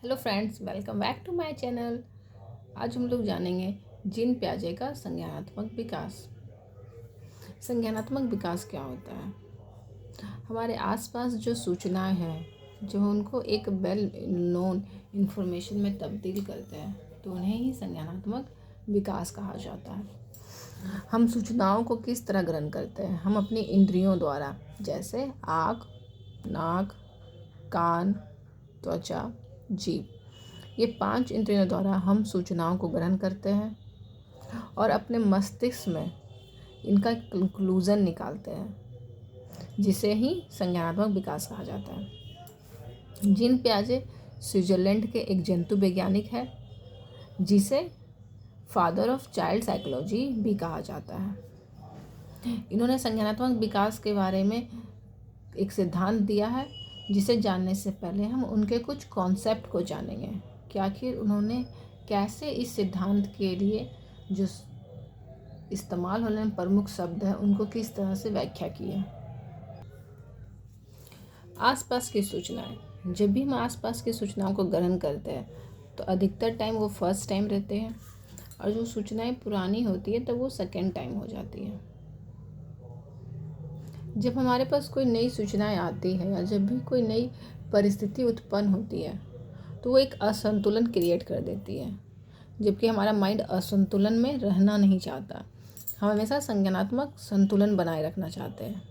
Hello friends, welcome back to my channel. आज हम लोग जानेंगे जीन पियाजे का संज्ञानात्मक विकास। संज्ञानात्मक विकास क्या होता है? हमारे आसपास जो सूचनाएं हैं जो उनको एक वेल नोन इन्फॉर्मेशन में तब्दील करते हैं, तो उन्हें ही संज्ञानात्मक विकास कहा जाता है। हम सूचनाओं को किस तरह ग्रहण करते हैं? हम अपनी इंद्रियों द्वारा, जैसे आँख, नाक, कान, त्वचा, जीभ, ये 5 इंद्रियों द्वारा हम सूचनाओं को ग्रहण करते हैं और अपने मस्तिष्क में इनका कंक्लूज़न निकालते हैं, जिसे ही संज्ञानात्मक विकास कहा जाता है। जीन पियाजे स्विट्जरलैंड के एक जंतु वैज्ञानिक है, जिसे फादर ऑफ चाइल्ड साइकोलॉजी भी कहा जाता है। इन्होंने संज्ञानात्मक विकास के बारे में एक सिद्धांत दिया है, जिसे जानने से पहले हम उनके कुछ कॉन्सेप्ट को जानेंगे कि आखिर उन्होंने कैसे इस सिद्धांत के लिए जो इस्तेमाल होने वाले प्रमुख शब्द हैं उनको किस तरह से व्याख्या की है। आसपास की सूचनाएं, जब भी हम आसपास की सूचनाओं को ग्रहण करते हैं तो अधिकतर टाइम वो फर्स्ट टाइम रहते हैं, और जो सूचनाएं पुरानी होती है तो वो सेकेंड टाइम हो जाती है। जब हमारे पास कोई नई सूचनाएं आती है या जब भी कोई नई परिस्थिति उत्पन्न होती है तो वो एक असंतुलन क्रिएट कर देती है, जबकि हमारा माइंड असंतुलन में रहना नहीं चाहता। हम हमेशा संज्ञानात्मक संतुलन बनाए रखना चाहते हैं।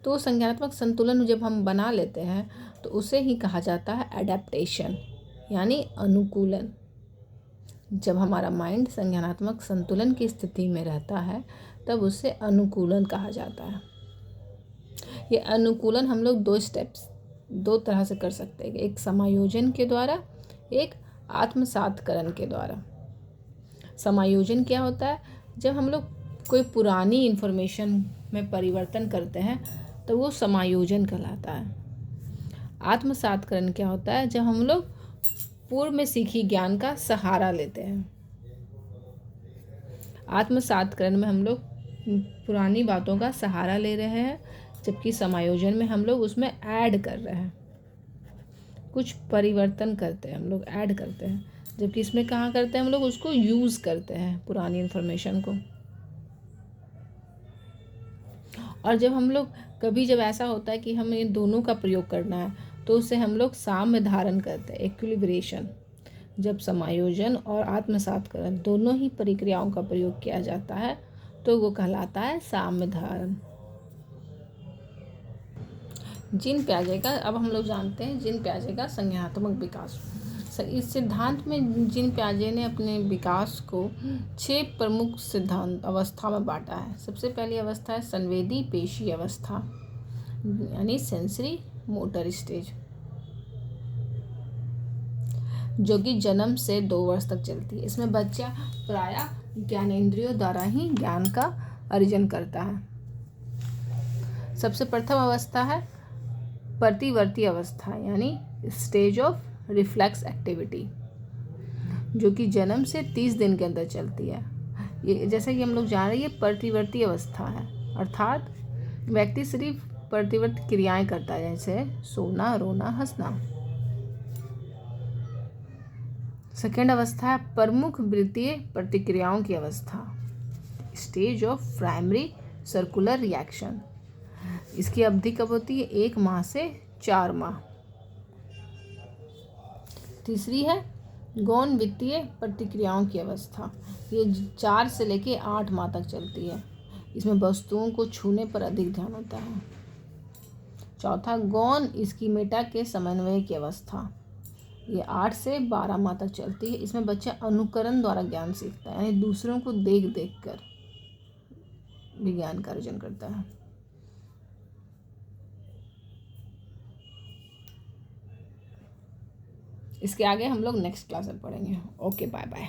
तो वो संज्ञानात्मक संतुलन जब हम बना लेते हैं तो उसे ही कहा जाता है एडेप्टेशन, यानी अनुकूलन। जब हमारा माइंड संज्ञानात्मक संतुलन की स्थिति में रहता है तब उसे अनुकूलन कहा जाता है। ये अनुकूलन हम लोग दो तरह से कर सकते हैं, एक समायोजन के द्वारा, एक आत्मसातकरण के द्वारा। समायोजन क्या होता है? जब हम लोग कोई पुरानी इन्फॉर्मेशन में परिवर्तन करते हैं तो वो समायोजन कहलाता है। आत्मसातकरण क्या होता है? जब हम लोग पूर्व में सीखी ज्ञान का सहारा लेते हैं। आत्मसातकरण में हम लोग पुरानी बातों का सहारा ले रहे हैं, जबकि समायोजन में हम लोग उसमें ऐड कर रहे हैं, कुछ परिवर्तन करते हैं, हम लोग ऐड करते हैं। जबकि इसमें कहाँ करते हैं? हम लोग उसको यूज़ करते हैं, पुरानी इन्फॉर्मेशन को। और जब हम लोग जब ऐसा होता है कि हमें इन दोनों का प्रयोग करना है तो उसे हम लोग साम्य धारण करते हैं, इक्विलिब्रेशन। जब समायोजन और आत्मसातकरण दोनों ही प्रक्रियाओं का प्रयोग किया जाता है तो वो कहलाता है साम्य धारण। जीन पियाजे का, अब हम लोग जानते हैं जीन पियाजे का संज्ञानात्मक विकास। इस सिद्धांत में जीन पियाजे ने अपने विकास को 6 प्रमुख सिद्धांत अवस्था में बांटा है। सबसे पहली अवस्था है संवेदी पेशी अवस्था, यानी सेंसरी मोटर स्टेज, जो कि जन्म से 2 वर्ष तक चलती है। इसमें बच्चा प्रायः ज्ञानेंद्रियों द्वारा ही ज्ञान का अर्जन करता है। सबसे प्रथम अवस्था है प्रतिवर्ती अवस्था, यानी स्टेज ऑफ रिफ्लेक्स एक्टिविटी, जो कि जन्म से 30 दिन के अंदर चलती है। ये जैसे कि हम लोग जान रहे हैं, ये प्रतिवर्ती अवस्था है, अर्थात व्यक्ति सिर्फ प्रतिवर्ती क्रियाएं करता है, जैसे सोना, रोना, हंसना। सेकेंड अवस्था है प्रमुख वृत्तीय प्रतिक्रियाओं की अवस्था, stage of primary circular reaction. इसकी अवधि कब होती है? 1 माह से 4 माह। तीसरी है गौण वित्तीय प्रतिक्रियाओं की अवस्था, ये 4 से लेके 8 माह तक चलती है। इसमें वस्तुओं को छूने पर अधिक ध्यान होता है। चौथा गौण स्कीमेटा के समन्वय की अवस्था, ये 8 से 12 माह तक चलती है। इसमें बच्चा अनुकरण द्वारा ज्ञान सीखता है, यानी दूसरों को देख देख कर विज्ञान का अर्जन करता है। इसके आगे हम लोग नेक्स्ट क्लास में पढ़ेंगे। Okay, bye bye.